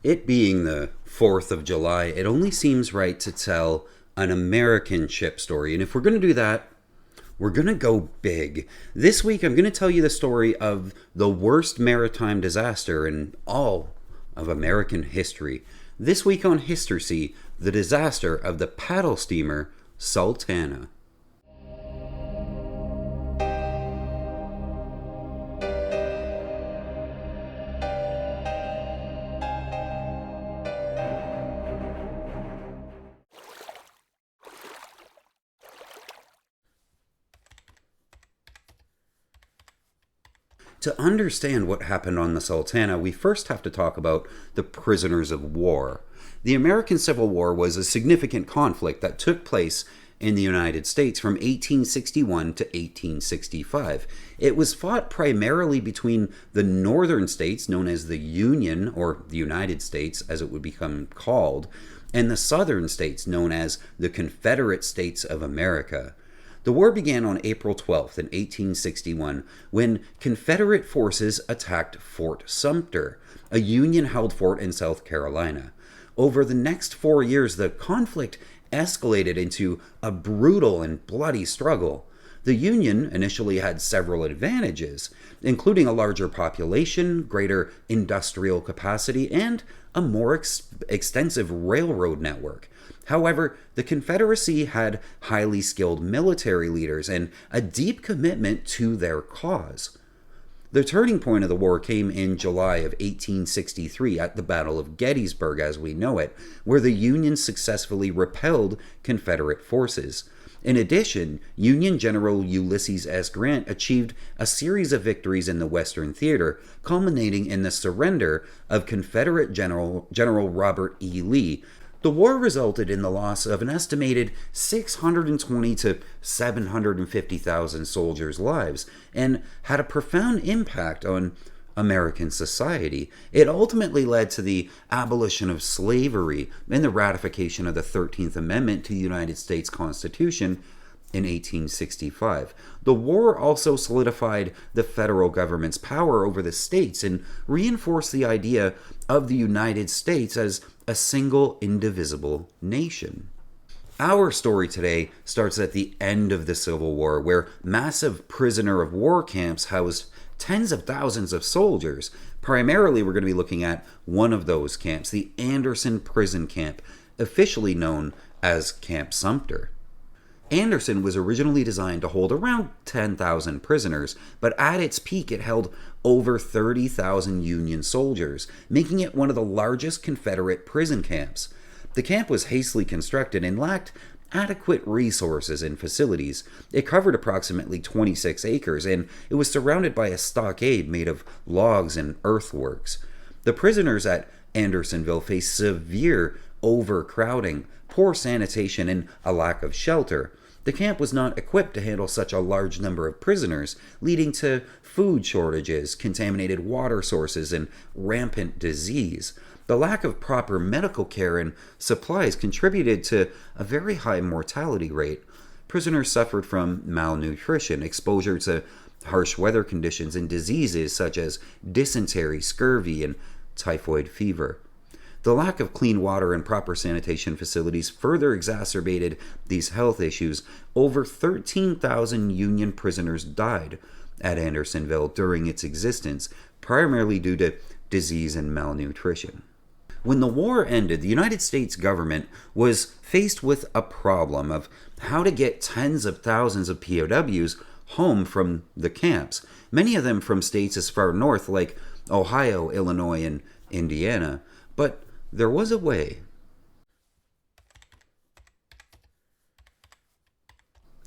It being the 4th of July, it only seems right to tell an American ship story. And if we're going to do that, we're going to go big. This week, I'm going to tell you the story of the worst maritime disaster in all of American history. This week on History, the disaster of the paddle steamer Sultana. To understand what happened on the Sultana, we first have to talk about the prisoners of war. The American Civil War was a significant conflict that took place in the United States from 1861 to 1865. It was fought primarily between the northern states, known as the Union, or the United States as it would become called, and the southern states, known as the Confederate States of America. The war began on April 12th in 1861 when Confederate forces attacked Fort Sumter, a Union-held fort in South Carolina. Over the next 4 years, the conflict escalated into a brutal and bloody struggle. The Union initially had several advantages, including a larger population, greater industrial capacity, and a more extensive railroad network. However, the Confederacy had highly skilled military leaders and a deep commitment to their cause. The turning point of the war came in July of 1863 at the Battle of Gettysburg as we know it, where the Union successfully repelled Confederate forces. In addition, Union General Ulysses S. Grant achieved a series of victories in the Western Theater, culminating in the surrender of Confederate General Robert E. Lee. The war resulted in the loss of an estimated 620 to 750,000 soldiers' lives and had a profound impact on American society. It ultimately led to the abolition of slavery and the ratification of the 13th Amendment to the United States Constitution in 1865. The war also solidified the federal government's power over the states and reinforced the idea of the United States as a single, indivisible nation. Our story today starts at the end of the Civil War, where massive prisoner of war camps housed tens of thousands of soldiers. Primarily, we're going to be looking at one of those camps, the Anderson Prison Camp, officially known as Camp Sumter. Anderson was originally designed to hold around 10,000 prisoners, but at its peak it held over 30,000 Union soldiers, making it one of the largest Confederate prison camps. The camp was hastily constructed and lacked adequate resources and facilities. It covered approximately 26 acres, and it was surrounded by a stockade made of logs and earthworks. The prisoners at Andersonville faced severe overcrowding, poor sanitation, and a lack of shelter. The camp was not equipped to handle such a large number of prisoners, leading to food shortages, contaminated water sources, and rampant disease. The lack of proper medical care and supplies contributed to a very high mortality rate. Prisoners suffered from malnutrition, exposure to harsh weather conditions, and diseases such as dysentery, scurvy, and typhoid fever. The lack of clean water and proper sanitation facilities further exacerbated these health issues. Over 13,000 Union prisoners died at Andersonville during its existence, primarily due to disease and malnutrition. When the war ended, the United States government was faced with a problem of how to get tens of thousands of POWs home from the camps, many of them from states as far north like Ohio, Illinois, and Indiana. But there was a way.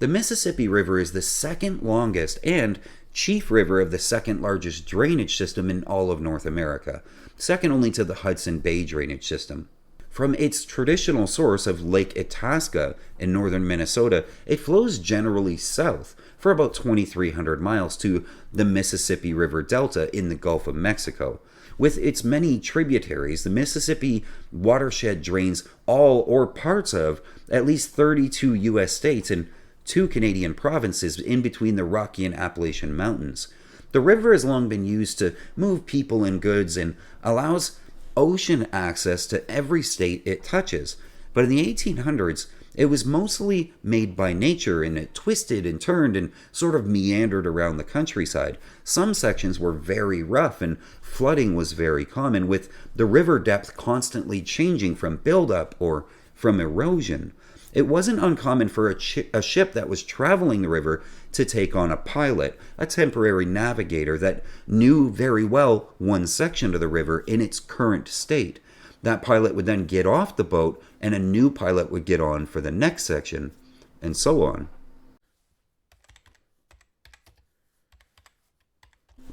The Mississippi River is the second longest and chief river of the second largest drainage system in all of North America, second only to the Hudson Bay drainage system. From its traditional source of Lake Itasca in northern Minnesota, it flows generally south for about 2,300 miles to the Mississippi River Delta in the Gulf of Mexico. With its many tributaries, the Mississippi watershed drains all or parts of at least 32 U.S. states and 2 Canadian provinces in between the Rocky and Appalachian Mountains. The river has long been used to move people and goods and allows ocean access to every state it touches. But in the 1800s, it was mostly made by nature, and it twisted and turned and sort of meandered around the countryside. Some sections were very rough, and flooding was very common, with the river depth constantly changing from buildup or from erosion. It wasn't uncommon for a ship that was traveling the river to take on a pilot, a temporary navigator that knew very well one section of the river in its current state. That pilot would then get off the boat, and a new pilot would get on for the next section, and so on.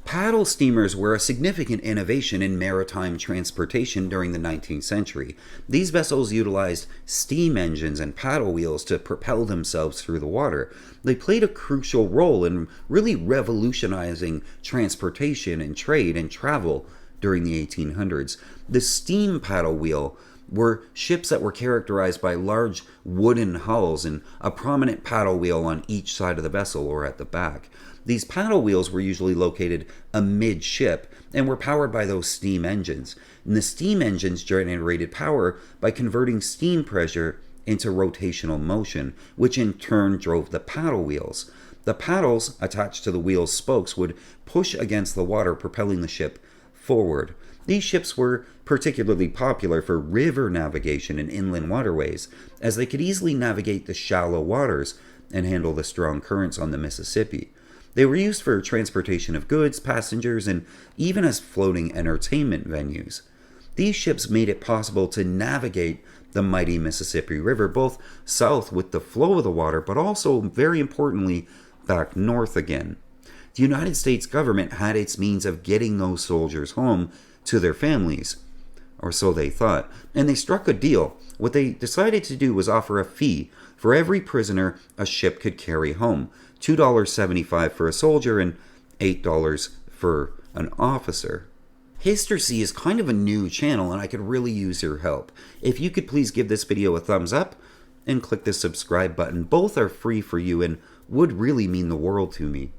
Paddle steamers were a significant innovation in maritime transportation during the 19th century. These vessels utilized steam engines and paddle wheels to propel themselves through the water. They played a crucial role in really revolutionizing transportation and trade and travel during the 1800s. The steam paddle wheel were ships that were characterized by large wooden hulls and a prominent paddle wheel on each side of the vessel or at the back. These paddle wheels were usually located amidship and were powered by those steam engines. And the steam engines generated power by converting steam pressure into rotational motion, which in turn drove the paddle wheels. The paddles attached to the wheel's spokes would push against the water, propelling the ship forward. These ships were particularly popular for river navigation and inland waterways, as they could easily navigate the shallow waters and handle the strong currents on the Mississippi. They were used for transportation of goods, passengers, and even as floating entertainment venues. These ships made it possible to navigate the mighty Mississippi River, both south with the flow of the water, but also, very importantly, back north again. The United States government had its means of getting those soldiers home to their families, or so they thought, and they struck a deal. What they decided to do was offer a fee for every prisoner a ship could carry home, $2.75 for a soldier and $8 for an officer. History is kind of a new channel, and I could really use your help. If you could please give this video a thumbs up and click the subscribe button. Both are free for you and would really mean the world to me.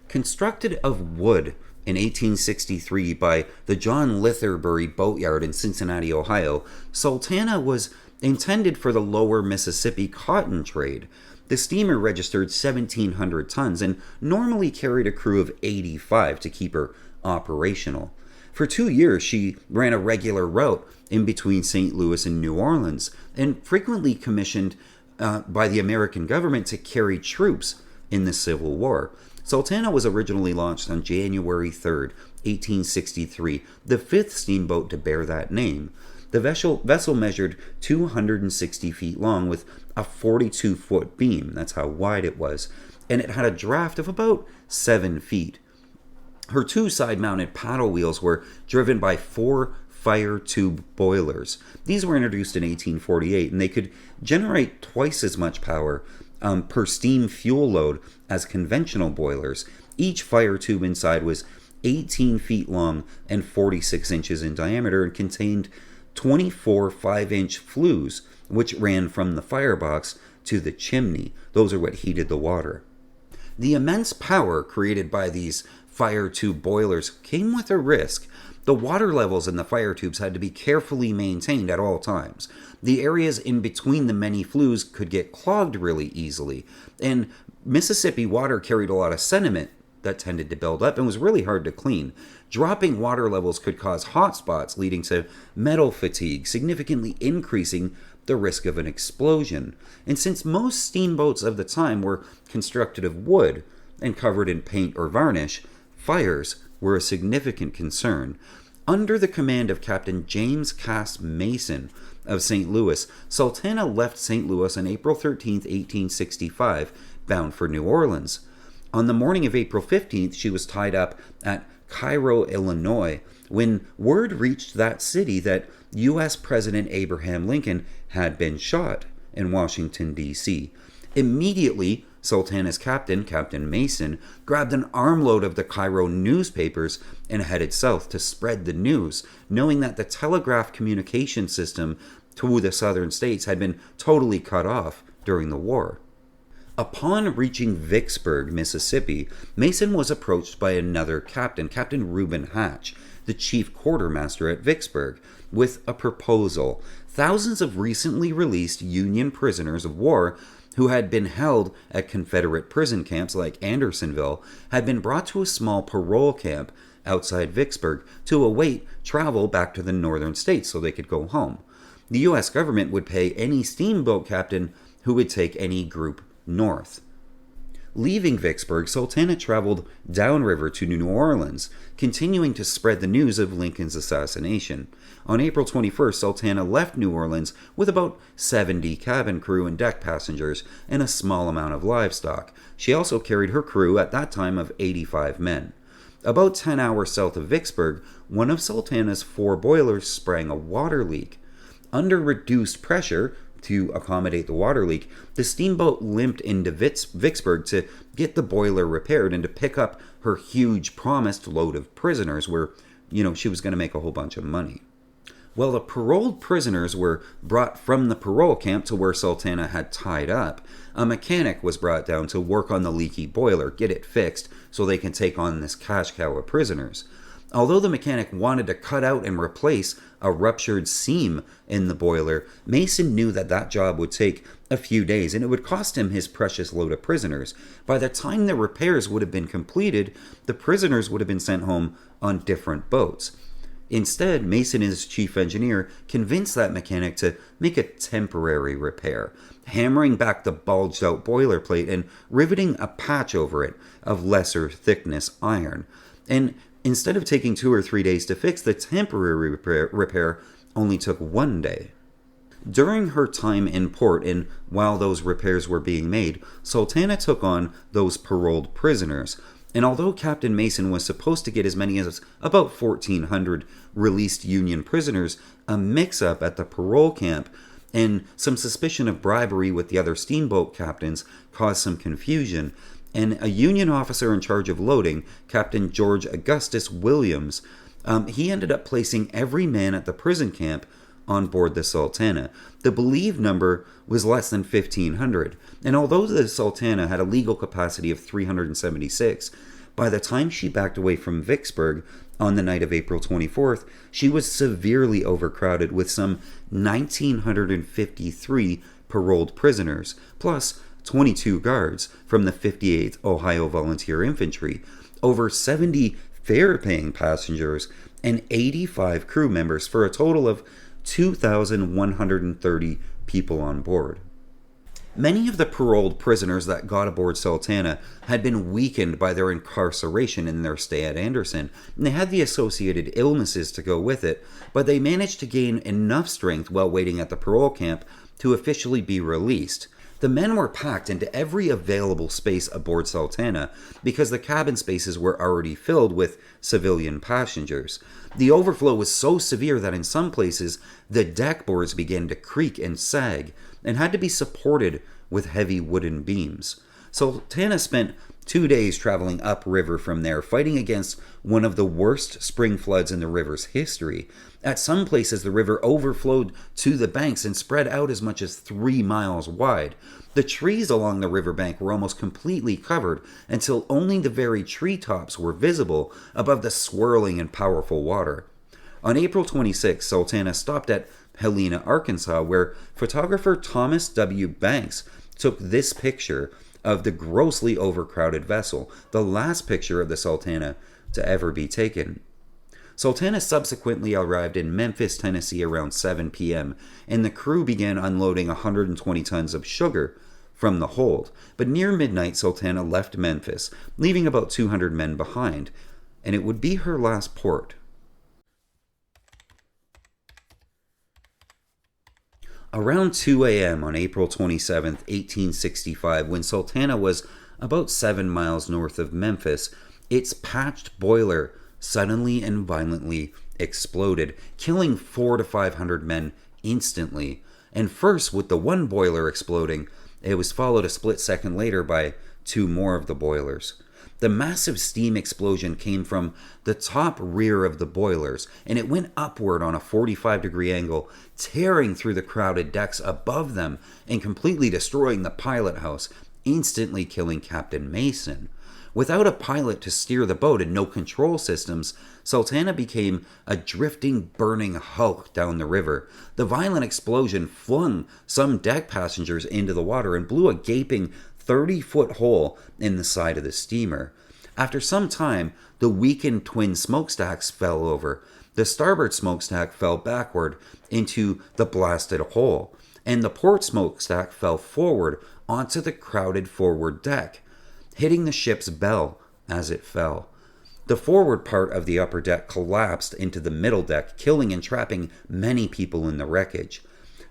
Constructed of wood in 1863 by the John Lithberry Boatyard in Cincinnati, Ohio, Sultana was intended for the lower Mississippi cotton trade. The steamer registered 1,700 tons and normally carried a crew of 85 to keep her operational. For 2 years, she ran a regular route in between St. Louis and New Orleans, and frequently commissioned by the American government to carry troops in the Civil War. Sultana was originally launched on January 3rd, 1863, the fifth steamboat to bear that name. The vessel measured 260 feet long with a 42-foot beam. That's how wide it was. And it had a draft of about 7 feet. Her two side-mounted paddle wheels were driven by 4 fire tube boilers. These were introduced in 1848, and they could generate twice as much power per steam fuel load as conventional boilers. Each fire tube inside was 18 feet long and 46 inches in diameter and contained 24 5-inch flues, which ran from the firebox to the chimney. Those are what heated the water. The immense power created by these fire tube boilers came with a risk. The water levels in the fire tubes had to be carefully maintained at all times. The areas in between the many flues could get clogged really easily, and Mississippi water carried a lot of sediment that tended to build up and was really hard to clean. Dropping water levels could cause hot spots, leading to metal fatigue, significantly increasing the risk of an explosion. And since most steamboats of the time were constructed of wood and covered in paint or varnish, fires were a significant concern. Under the command of Captain James Cass Mason of St. Louis, Sultana left St. Louis on April 13, 1865, bound for New Orleans. On the morning of April 15th, she was tied up at Cairo, Illinois, when word reached that city that U.S. President Abraham Lincoln had been shot in Washington, D.C. Immediately, Sultana's captain, Captain Mason, grabbed an armload of the Cairo newspapers and headed south to spread the news, knowing that the telegraph communication system to the southern states had been totally cut off during the war. Upon reaching Vicksburg, Mississippi, Mason was approached by another captain, Captain Reuben Hatch, the chief quartermaster at Vicksburg, with a proposal. Thousands of recently released Union prisoners of war who had been held at Confederate prison camps like Andersonville had been brought to a small parole camp outside Vicksburg to await travel back to the northern states so they could go home. The U.S. government would pay any steamboat captain who would take any group north. Leaving Vicksburg, Sultana traveled downriver to New Orleans, continuing to spread the news of Lincoln's assassination. On April 21st, Sultana left New Orleans with about 70 cabin crew and deck passengers and a small amount of livestock. She also carried her crew at that time of 85 men. About 10 hours south of Vicksburg, one of Sultana's 4 boilers sprang a water leak. Under reduced pressure, to accommodate the water leak, the steamboat limped into Vicksburg to get the boiler repaired and to pick up her huge promised load of prisoners where, she was going to make a whole bunch of money. Well, the paroled prisoners were brought from the parole camp to where Sultana had tied up. A mechanic was brought down to work on the leaky boiler, get it fixed, so they can take on this cash cow of prisoners. Although the mechanic wanted to cut out and replace a ruptured seam in the boiler, Mason knew that job would take a few days and it would cost him his precious load of prisoners. By the time the repairs would have been completed, the prisoners would have been sent home on different boats. Instead, Mason, as chief engineer, convinced that mechanic to make a temporary repair, hammering back the bulged out boiler plate and riveting a patch over it of lesser thickness iron. And instead of taking 2 or 3 days to fix, the temporary repair only took 1 day. During her time in port and while those repairs were being made, Sultana took on those paroled prisoners. And although Captain Mason was supposed to get as many as about 1,400 released Union prisoners, a mix-up at the parole camp and some suspicion of bribery with the other steamboat captains caused some confusion. And a Union officer in charge of loading, Captain George Augustus Williams, he ended up placing every man at the prison camp on board the Sultana. The believed number was less than 1,500, and although the Sultana had a legal capacity of 376, by the time she backed away from Vicksburg on the night of April 24th, she was severely overcrowded with some 1,953 paroled prisoners, plus 22 guards from the 58th Ohio Volunteer Infantry, over 70 fare-paying passengers, and 85 crew members for a total of 2,130 people on board. Many of the paroled prisoners that got aboard Sultana had been weakened by their incarceration in their stay at Anderson, and they had the associated illnesses to go with it, but they managed to gain enough strength while waiting at the parole camp to officially be released. The men were packed into every available space aboard Sultana because the cabin spaces were already filled with civilian passengers. The overflow was so severe that in some places the deck boards began to creak and sag and had to be supported with heavy wooden beams. Sultana spent 2 days traveling upriver from there, fighting against one of the worst spring floods in the river's history. At some places, the river overflowed to the banks and spread out as much as 3 miles wide. The trees along the riverbank were almost completely covered until only the very treetops were visible above the swirling and powerful water. On April 26, Sultana stopped at Helena, Arkansas, where photographer Thomas W. Banks took this picture of the grossly overcrowded vessel, the last picture of the Sultana to ever be taken. Sultana subsequently arrived in Memphis, Tennessee around 7 p.m., and the crew began unloading 120 tons of sugar from the hold. But near midnight, Sultana left Memphis, leaving about 200 men behind, and it would be her last port. Around 2 a.m. on April 27, 1865, when Sultana was about 7 miles north of Memphis, its patched boiler suddenly and violently exploded, killing 400 to 500 men instantly. And first, with the one boiler exploding, it was followed a split second later by 2 more of the boilers. The massive steam explosion came from the top rear of the boilers, and it went upward on a 45-degree angle, tearing through the crowded decks above them and completely destroying the pilot house instantly killing Captain Mason. Without a pilot to steer the boat and no control systems, Sultana became a drifting, burning hulk down the river. The violent explosion flung some deck passengers into the water and blew a gaping 30-foot hole in the side of the steamer. After some time, the weakened twin smokestacks fell over. The starboard smokestack fell backward into the blasted hole, and the port smokestack fell forward onto the crowded forward deck, hitting the ship's bell as it fell. The forward part of the upper deck collapsed into the middle deck, killing and trapping many people in the wreckage.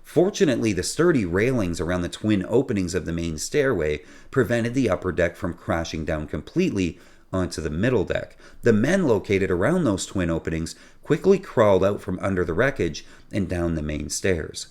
Fortunately, the sturdy railings around the twin openings of the main stairway prevented the upper deck from crashing down completely onto the middle deck. The men located around those twin openings quickly crawled out from under the wreckage and down the main stairs.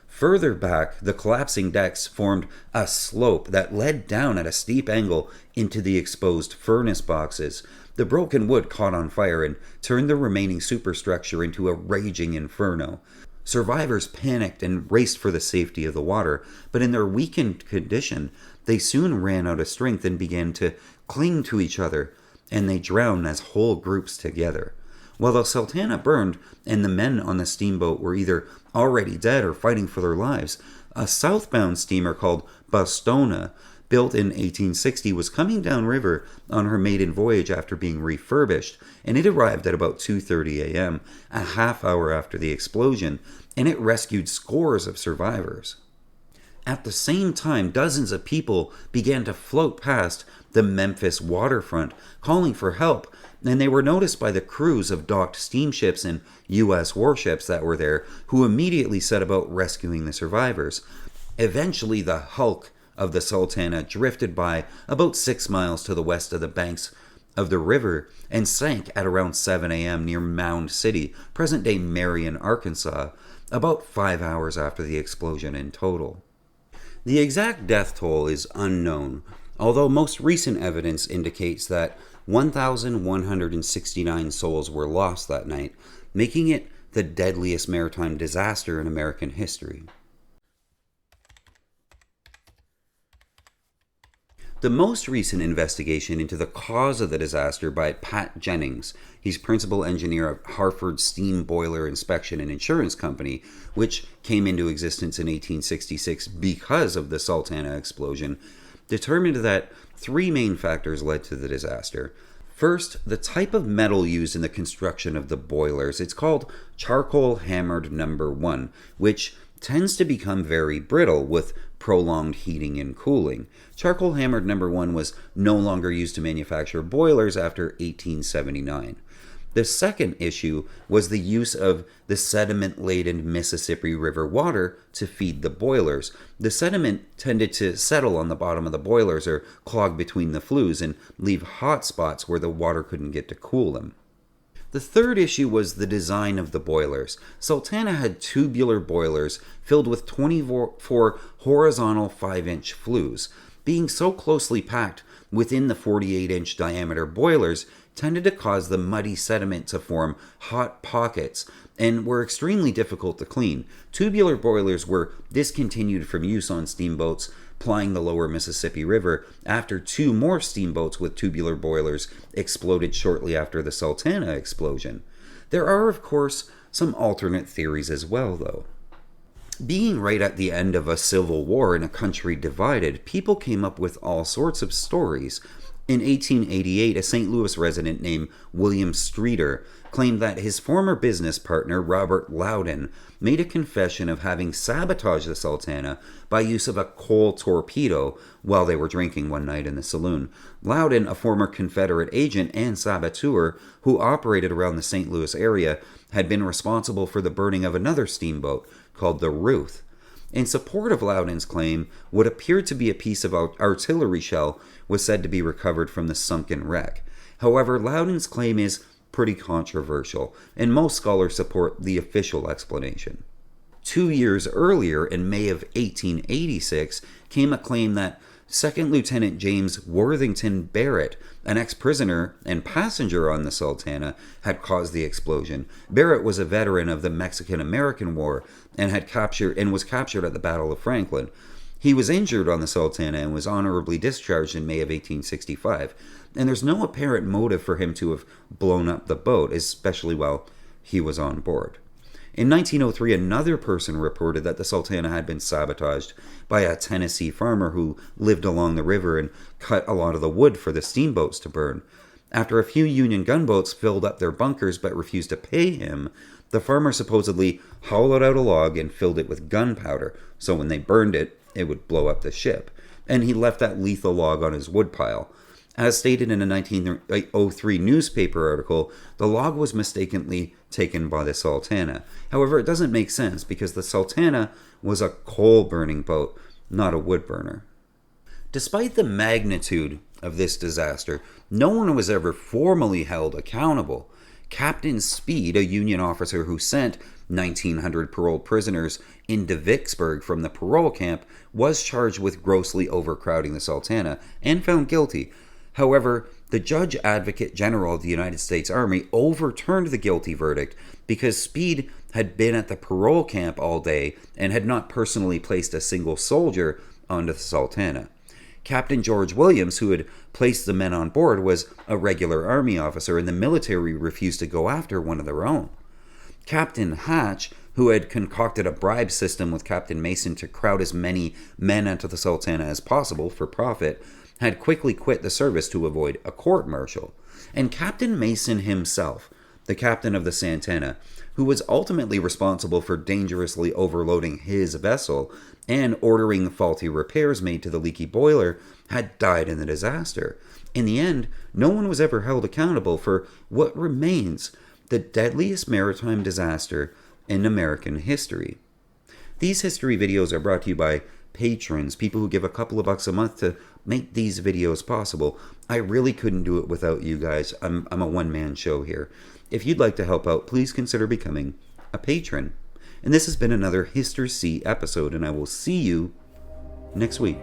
Further back, the collapsing decks formed a slope that led down at a steep angle into the exposed furnace boxes. The broken wood caught on fire and turned the remaining superstructure into a raging inferno. Survivors panicked and raced for the safety of the water, but in their weakened condition, they soon ran out of strength and began to cling to each other, and they drowned as whole groups together. While the Sultana burned and the men on the steamboat were either already dead or fighting for their lives, a southbound steamer called Bostona, built in 1860, was coming downriver on her maiden voyage after being refurbished, and it arrived at about 2:30 a.m., a half hour after the explosion, and it rescued scores of survivors. At the same time, dozens of people began to float past the Memphis waterfront, calling for help, and they were noticed by the crews of docked steamships and U.S. warships that were there, who immediately set about rescuing the survivors. Eventually, the hulk of the Sultana drifted by about 6 miles to the west of the banks of the river and sank at around 7 a.m. near Mound City, present-day Marion, Arkansas, about 5 hours after the explosion in total. The exact death toll is unknown, although most recent evidence indicates that 1,169 souls were lost that night, making it the deadliest maritime disaster in American history. The most recent investigation into the cause of the disaster by Pat Jennings, he's principal engineer of Hartford Steam Boiler Inspection and Insurance Company, which came into existence in 1866 because of the Sultana explosion, determined that 3 main factors led to the disaster. First, the type of metal used in the construction of the boilers. It's called charcoal hammered number 1, which tends to become very brittle with prolonged heating and cooling. Charcoal hammered number 1 was no longer used to manufacture boilers after 1879. The second issue was the use of the sediment-laden Mississippi River water to feed the boilers. The sediment tended to settle on the bottom of the boilers or clog between the flues and leave hot spots where the water couldn't get to cool them. The third issue was the design of the boilers. Sultana had tubular boilers filled with 24 horizontal 5-inch flues. Being so closely packed within the 48-inch diameter boilers tended to cause the muddy sediment to form hot pockets and were extremely difficult to clean. Tubular boilers were discontinued from use on steamboats plying the lower Mississippi River after 2 more steamboats with tubular boilers exploded shortly after the Sultana explosion. There are, of course, some alternate theories as well, though. Being right at the end of a civil war in a country divided, people came up with all sorts of stories. In 1888, a St. Louis resident named William Streeter claimed that his former business partner, Robert Loudon, made a confession of having sabotaged the Sultana by use of a coal torpedo while they were drinking one night in the saloon. Loudon, a former Confederate agent and saboteur who operated around the St. Louis area, had been responsible for the burning of another steamboat called the Ruth. In support of Loudon's claim, what appeared to be a piece of artillery shell was said to be recovered from the sunken wreck. However, Loudon's claim is pretty controversial, and most scholars support the official explanation. 2 years earlier, in May of 1886, came a claim that Second Lieutenant James Worthington Barrett, an ex-prisoner and passenger on the Sultana, had caused the explosion. Barrett was a veteran of the Mexican-American War and was captured at the Battle of Franklin. He was injured on the Sultana and was honorably discharged in May of 1865, and there's no apparent motive for him to have blown up the boat, especially while he was on board. In 1903, another person reported that the Sultana had been sabotaged by a Tennessee farmer who lived along the river and cut a lot of the wood for the steamboats to burn. After a few Union gunboats filled up their bunkers but refused to pay him, the farmer supposedly hollowed out a log and filled it with gunpowder, so when they burned it, it would blow up the ship. And he left that lethal log on his woodpile. As stated in a 1903 newspaper article, the log was mistakenly taken by the Sultana. However, it doesn't make sense because the Sultana was a coal-burning boat, not a wood burner. Despite the magnitude of this disaster, no one was ever formally held accountable. Captain Speed, a Union officer who sent 1,900 paroled prisoners into Vicksburg from the parole camp, was charged with grossly overcrowding the Sultana and found guilty. However, the Judge Advocate General of the United States Army overturned the guilty verdict because Speed had been at the parole camp all day and had not personally placed a single soldier onto the Sultana. Captain George Williams, who had placed the men on board, was a regular Army officer, and the military refused to go after one of their own. Captain Hatch, who had concocted a bribe system with Captain Mason to crowd as many men onto the Sultana as possible for profit, had quickly quit the service to avoid a court-martial. And Captain Mason himself, the captain of the Santana, who was ultimately responsible for dangerously overloading his vessel and ordering faulty repairs made to the leaky boiler, had died in the disaster. In the end, no one was ever held accountable for what remains the deadliest maritime disaster in American history. These history videos are brought to you by patrons, people who give a couple of bucks a month to make these videos possible. I really couldn't do it without you guys. I'm a one-man show here. If you'd like to help out, please consider becoming a patron. And this has been another History C episode, and I will see you next week.